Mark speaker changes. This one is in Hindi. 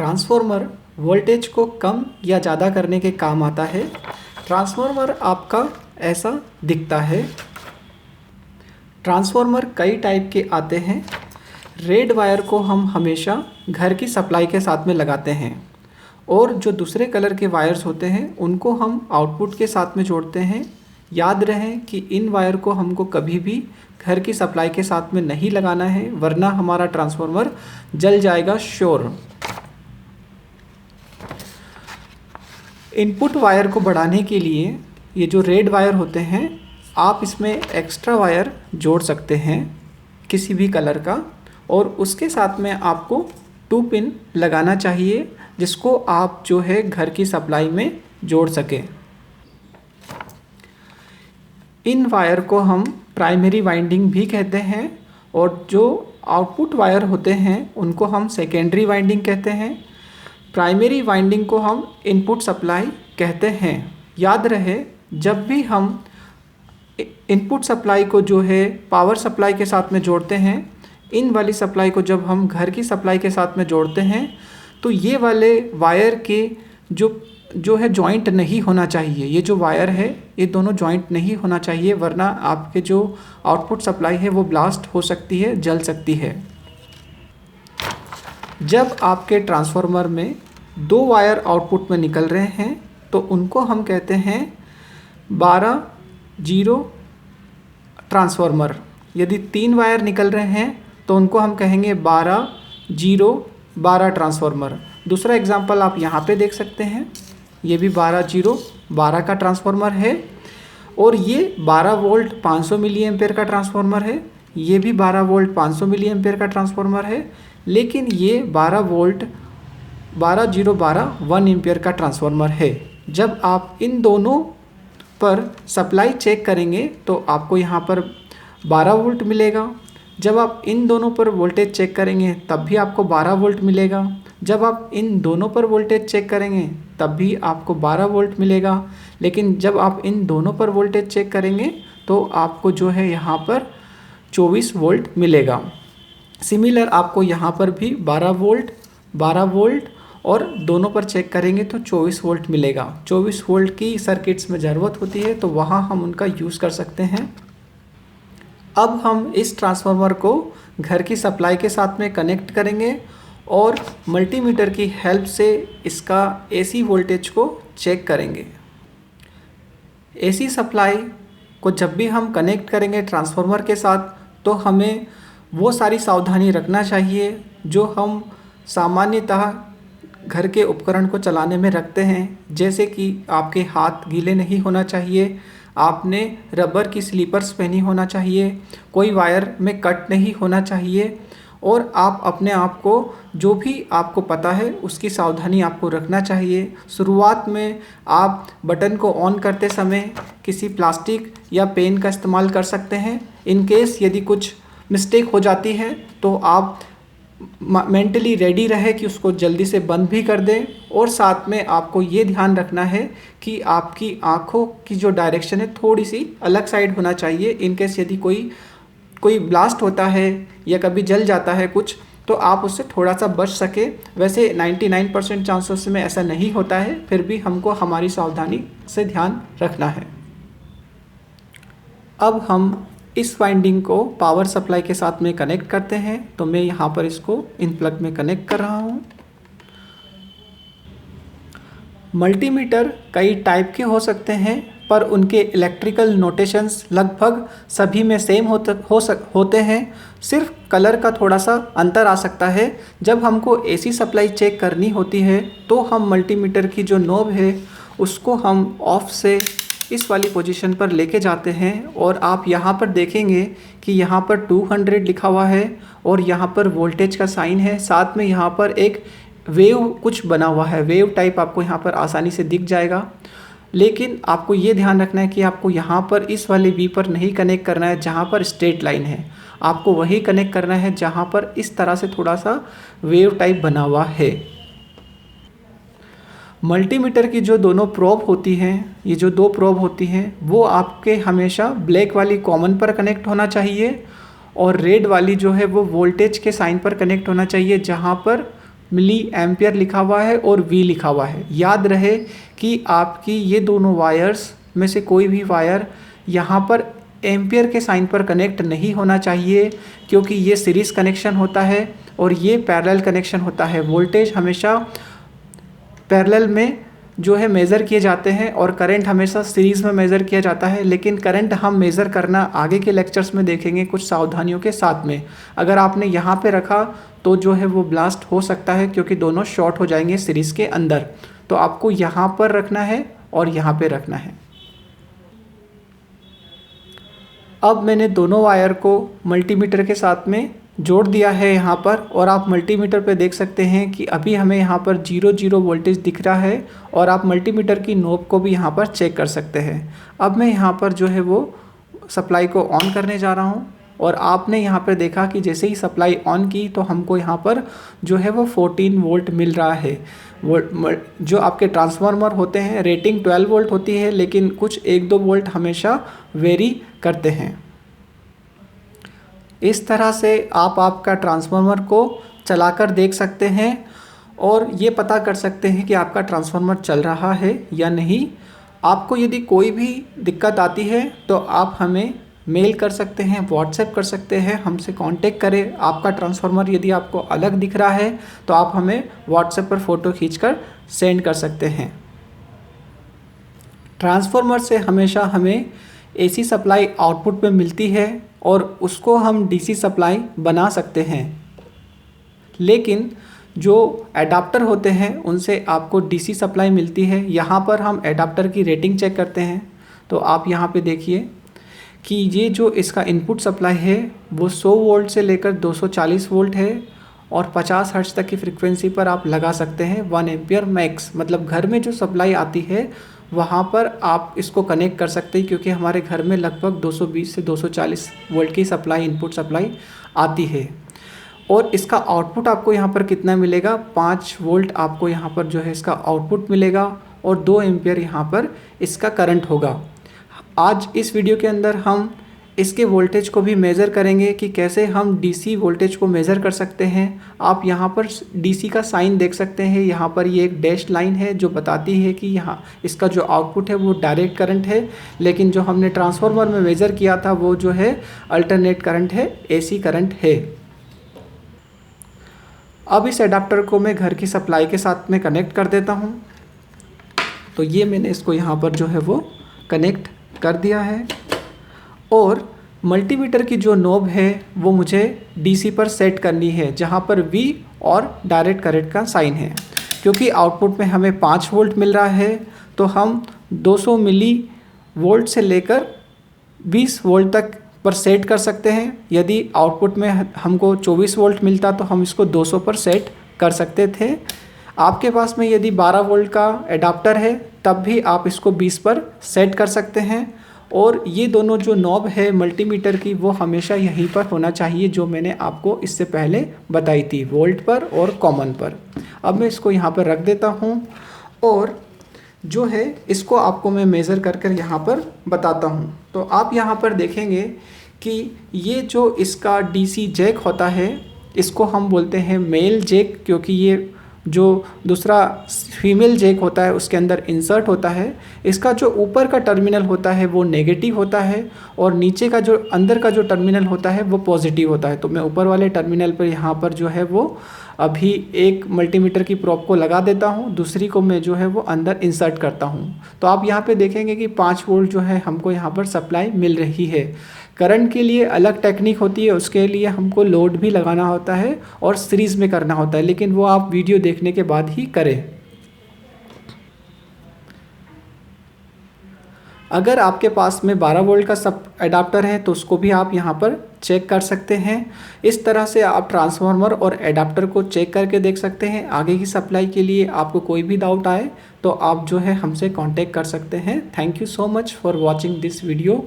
Speaker 1: ट्रांसफॉर्मर वोल्टेज को कम या ज़्यादा करने के काम आता है। ट्रांसफॉर्मर आपका ऐसा दिखता है। ट्रांसफॉर्मर कई टाइप के आते हैं। रेड वायर को हम हमेशा घर की सप्लाई के साथ में लगाते हैं और जो दूसरे कलर के वायर्स होते हैं उनको हम आउटपुट के साथ में जोड़ते हैं। याद रहे कि इन वायर को हमको कभी भी घर की सप्लाई के साथ में नहीं लगाना है, वरना हमारा ट्रांसफॉर्मर जल जाएगा श्योर। इनपुट वायर को बढ़ाने के लिए ये जो रेड वायर होते हैं, आप इसमें एक्स्ट्रा वायर जोड़ सकते हैं किसी भी कलर का, और उसके साथ में आपको 2 पिन लगाना चाहिए जिसको आप जो है घर की सप्लाई में जोड़ सकें। इन वायर को हम प्राइमरी वाइंडिंग भी कहते हैं और जो आउटपुट वायर होते हैं उनको हम सेकेंडरी वाइंडिंग कहते हैं। प्राइमरी वाइंडिंग को हम इनपुट सप्लाई कहते हैं। याद रहे, जब भी हम इनपुट सप्लाई को जो है पावर सप्लाई के साथ में जोड़ते हैं, इन वाली सप्लाई को जब हम घर की सप्लाई के साथ में जोड़ते हैं तो ये वाले वायर के जो है जॉइंट नहीं होना चाहिए। ये जो वायर है ये दोनों जॉइंट नहीं होना चाहिए, वरना आपके जो आउटपुट सप्लाई है वो ब्लास्ट हो सकती है, जल सकती है। जब आपके ट्रांसफार्मर में 2 वायर आउटपुट में निकल रहे हैं तो उनको हम कहते हैं 12-0 ट्रांसफार्मर। यदि 3 वायर निकल रहे हैं तो उनको हम कहेंगे 12-0-12 ट्रांसफार्मर। दूसरा एग्जांपल आप यहाँ पे देख सकते हैं, ये भी 12-0-12 का ट्रांसफार्मर है और ये 12 वोल्ट 500 मिली एम्पेयर का ट्रांसफार्मर है। ये भी 12 वोल्ट 500 मिली एम्पेयर का ट्रांसफार्मर है, लेकिन ये 12 वोल्ट 12-0-12 1 एम्पेयर का ट्रांसफार्मर है। जब आप इन दोनों पर सप्लाई चेक करेंगे तो आपको यहाँ पर 12 वोल्ट मिलेगा। जब आप इन दोनों पर वोल्टेज चेक करेंगे तब भी आपको 12 वोल्ट मिलेगा। जब आप इन दोनों पर वोल्टेज चेक करेंगे तब भी आपको 12 वोल्ट मिलेगा। लेकिन जब आप इन दोनों पर वोल्टेज चेक करेंगे तो आपको जो है यहाँ पर 24 वोल्ट मिलेगा। सिमिलर आपको यहाँ पर भी 12 वोल्ट और दोनों पर चेक करेंगे तो 24 वोल्ट मिलेगा। 24 वोल्ट की सर्किट्स में ज़रूरत होती है तो वहाँ हम उनका यूज़ कर सकते हैं। अब हम इस ट्रांसफार्मर को घर की सप्लाई के साथ में कनेक्ट करेंगे और मल्टीमीटर की हेल्प से इसका एसी वोल्टेज को चेक करेंगे। एसी सप्लाई को जब भी हम कनेक्ट करेंगे ट्रांसफार्मर के साथ तो हमें वो सारी सावधानी रखना चाहिए जो हम सामान्यतः घर के उपकरण को चलाने में रखते हैं, जैसे कि आपके हाथ गीले नहीं होना चाहिए, आपने रबर की स्लीपर्स पहनी होना चाहिए, कोई वायर में कट नहीं होना चाहिए, और आप अपने आप को जो भी आपको पता है उसकी सावधानी आपको रखना चाहिए। शुरुआत में आप बटन को ऑन करते समय किसी प्लास्टिक या पेन का इस्तेमाल कर सकते हैं। इन केस यदि कुछ मिस्टेक हो जाती है तो आप मेंटली रेडी रहे कि उसको जल्दी से बंद भी कर दें, और साथ में आपको ये ध्यान रखना है कि आपकी आँखों की जो डायरेक्शन है थोड़ी सी अलग साइड होना चाहिए। इन केस यदि कोई ब्लास्ट होता है या कभी जल जाता है कुछ, तो आप उससे थोड़ा सा बच सके। वैसे 99% चांसेस में ऐसा नहीं होता है, फिर भी हमको हमारी सावधानी से ध्यान रखना है। अब हम इस वाइंडिंग को पावर सप्लाई के साथ में कनेक्ट करते हैं, तो मैं यहाँ पर इसको इन प्लग में कनेक्ट कर रहा हूँ। मल्टीमीटर कई टाइप के हो सकते हैं, पर उनके इलेक्ट्रिकल नोटेशंस लगभग सभी में सेम होते हैं। सिर्फ कलर का थोड़ा सा अंतर आ सकता है। जब हमको एसी सप्लाई चेक करनी होती है तो हम मल्टीमीटर की जो नॉब है उसको हम ऑफ से इस वाली पोजीशन पर लेके जाते हैं, और आप यहाँ पर देखेंगे कि यहाँ पर 200 लिखा हुआ है और यहाँ पर वोल्टेज का साइन है। साथ में यहाँ पर एक वेव कुछ बना हुआ है, वेव टाइप आपको यहाँ पर आसानी से दिख जाएगा। लेकिन आपको ये ध्यान रखना है कि आपको यहाँ पर इस वाले वी पर नहीं कनेक्ट करना है जहाँ पर स्ट्रेट लाइन है, आपको वही कनेक्ट करना है जहाँ पर इस तरह से थोड़ा सा वेव टाइप बना हुआ है। मल्टीमीटर की जो दोनों प्रोब होती हैं, ये जो 2 प्रोब होती हैं, वो आपके हमेशा ब्लैक वाली कॉमन पर कनेक्ट होना चाहिए और रेड वाली जो है वो वोल्टेज के साइन पर कनेक्ट होना चाहिए, जहाँ पर मिली एम्पियर लिखा हुआ है और V लिखा हुआ है। याद रहे कि आपकी ये दोनों वायर्स में से कोई भी वायर यहाँ पर एम्पियर के साइन पर कनेक्ट नहीं होना चाहिए, क्योंकि ये सीरीज़ कनेक्शन होता है और ये पैरेलल कनेक्शन होता है। वोल्टेज हमेशा पैरेलल में जो है मेज़र किए जाते हैं और करंट हमेशा सीरीज़ में मेज़र किया जाता है, लेकिन करंट हम मेज़र करना आगे के लेक्चर्स में देखेंगे कुछ सावधानियों के साथ में। अगर आपने यहाँ पे रखा तो जो है वो ब्लास्ट हो सकता है, क्योंकि दोनों शॉर्ट हो जाएंगे सीरीज़ के अंदर। तो आपको यहाँ पर रखना है और यहाँ पे रखना है। अब मैंने दोनों वायर को मल्टीमीटर के साथ में जोड़ दिया है यहाँ पर, और आप मल्टीमीटर पे देख सकते हैं कि अभी हमें यहाँ पर 0 वोल्टेज दिख रहा है, और आप मल्टीमीटर की नोब को भी यहाँ पर चेक कर सकते हैं। अब मैं यहाँ पर जो है वो सप्लाई को ऑन करने जा रहा हूँ, और आपने यहाँ पर देखा कि जैसे ही सप्लाई ऑन की तो हमको यहाँ पर जो है वो 14 वोल्ट मिल रहा है। जो आपके ट्रांसफार्मर होते हैं रेटिंग 12 वोल्ट होती है, लेकिन कुछ 1-2 वोल्ट हमेशा वेरी करते हैं। इस तरह से आप आपका ट्रांसफार्मर को चलाकर देख सकते हैं और ये पता कर सकते हैं कि आपका ट्रांसफार्मर चल रहा है या नहीं। आपको यदि कोई भी दिक्कत आती है तो आप हमें मेल कर सकते हैं, व्हाट्सएप कर सकते हैं, हमसे कांटेक्ट करें। आपका ट्रांसफार्मर यदि आपको अलग दिख रहा है तो आप हमें व्हाट्सएप पर फ़ोटो खींचकर सेंड कर सकते हैं। ट्रांसफार्मर से हमेशा हमें एसी सप्लाई आउटपुट में मिलती है और उसको हम डीसी सप्लाई बना सकते हैं, लेकिन जो एडाप्टर होते हैं उनसे आपको डीसी सप्लाई मिलती है। यहाँ पर हम एडाप्टर की रेटिंग चेक करते हैं, तो आप यहाँ पे देखिए कि ये जो इसका इनपुट सप्लाई है वो 100 वोल्ट से लेकर 240 वोल्ट है, और 50 हर्ट्ज तक की फ्रीक्वेंसी पर आप लगा सकते हैं 1 एम्पियर मैक्स। मतलब घर में जो सप्लाई आती है वहाँ पर आप इसको कनेक्ट कर सकते हैं, क्योंकि हमारे घर में लगभग 220 से 240 वोल्ट की सप्लाई, इनपुट सप्लाई आती है। और इसका आउटपुट आपको यहाँ पर कितना मिलेगा, 5 वोल्ट आपको यहाँ पर जो है इसका आउटपुट मिलेगा, और 2 एम्पियर यहाँ पर इसका करंट होगा। आज इस वीडियो के अंदर हम इसके वोल्टेज को भी मेज़र करेंगे कि कैसे हम डीसी वोल्टेज को मेज़र कर सकते हैं। आप यहाँ पर डीसी का साइन देख सकते हैं, यहाँ पर ये एक डैश लाइन है जो बताती है कि यहाँ इसका जो आउटपुट है वो डायरेक्ट करंट है, लेकिन जो हमने ट्रांसफार्मर में मेज़र किया था वो जो है अल्टरनेट करंट है, एसी करंट है। अब इस एडाप्टर को मैं घर की सप्लाई के साथ में कनेक्ट कर देता हूँ। तो ये मैंने इसको यहाँ पर जो है वो कनेक्ट कर दिया है, और मल्टीमीटर की जो नोब है वो मुझे डीसी पर सेट करनी है, जहाँ पर V और डायरेक्ट करंट का साइन है। क्योंकि आउटपुट में हमें 5 वोल्ट मिल रहा है तो हम 200 मिली वोल्ट से लेकर 20 वोल्ट तक पर सेट कर सकते हैं। यदि आउटपुट में हमको 24 वोल्ट मिलता तो हम इसको 200 पर सेट कर सकते थे। आपके पास में यदि 12 वोल्ट का एडाप्टर है तब भी आप इसको 20 पर सेट कर सकते हैं। और ये दोनों जो नॉब है मल्टीमीटर की वो हमेशा यहीं पर होना चाहिए, जो मैंने आपको इससे पहले बताई थी, वोल्ट पर और कॉमन पर। अब मैं इसको यहाँ पर रख देता हूँ, और जो है इसको आपको मैं मेज़र कर कर यहाँ पर बताता हूँ। तो आप यहाँ पर देखेंगे कि ये जो इसका डीसी जैक होता है इसको हम बोलते हैं मेल जैक, क्योंकि ये जो दूसरा फीमेल जैक होता है उसके अंदर इंसर्ट होता है। इसका जो ऊपर का टर्मिनल होता है वो नेगेटिव होता है, और नीचे का जो अंदर का जो टर्मिनल होता है वो पॉजिटिव होता है। तो मैं ऊपर वाले टर्मिनल पर यहाँ पर जो है वो अभी एक मल्टीमीटर की प्रोब को लगा देता हूँ, दूसरी को मैं जो है वो अंदर इंसर्ट करता हूँ। तो आप यहाँ पे देखेंगे कि 5 वोल्ट जो है हमको यहाँ पर सप्लाई मिल रही है। करंट के लिए अलग टेक्निक होती है, उसके लिए हमको लोड भी लगाना होता है और सीरीज़ में करना होता है, लेकिन वो आप वीडियो देखने के बाद ही करें। अगर आपके पास में 12 वोल्ट का सब एडाप्टर है तो उसको भी आप यहाँ पर चेक कर सकते हैं। इस तरह से आप ट्रांसफार्मर और एडाप्टर को चेक करके देख सकते हैं। आगे की सप्लाई के लिए आपको कोई भी डाउट आए तो आप जो है हमसे कांटेक्ट कर सकते हैं। Thank you so much for watching this video.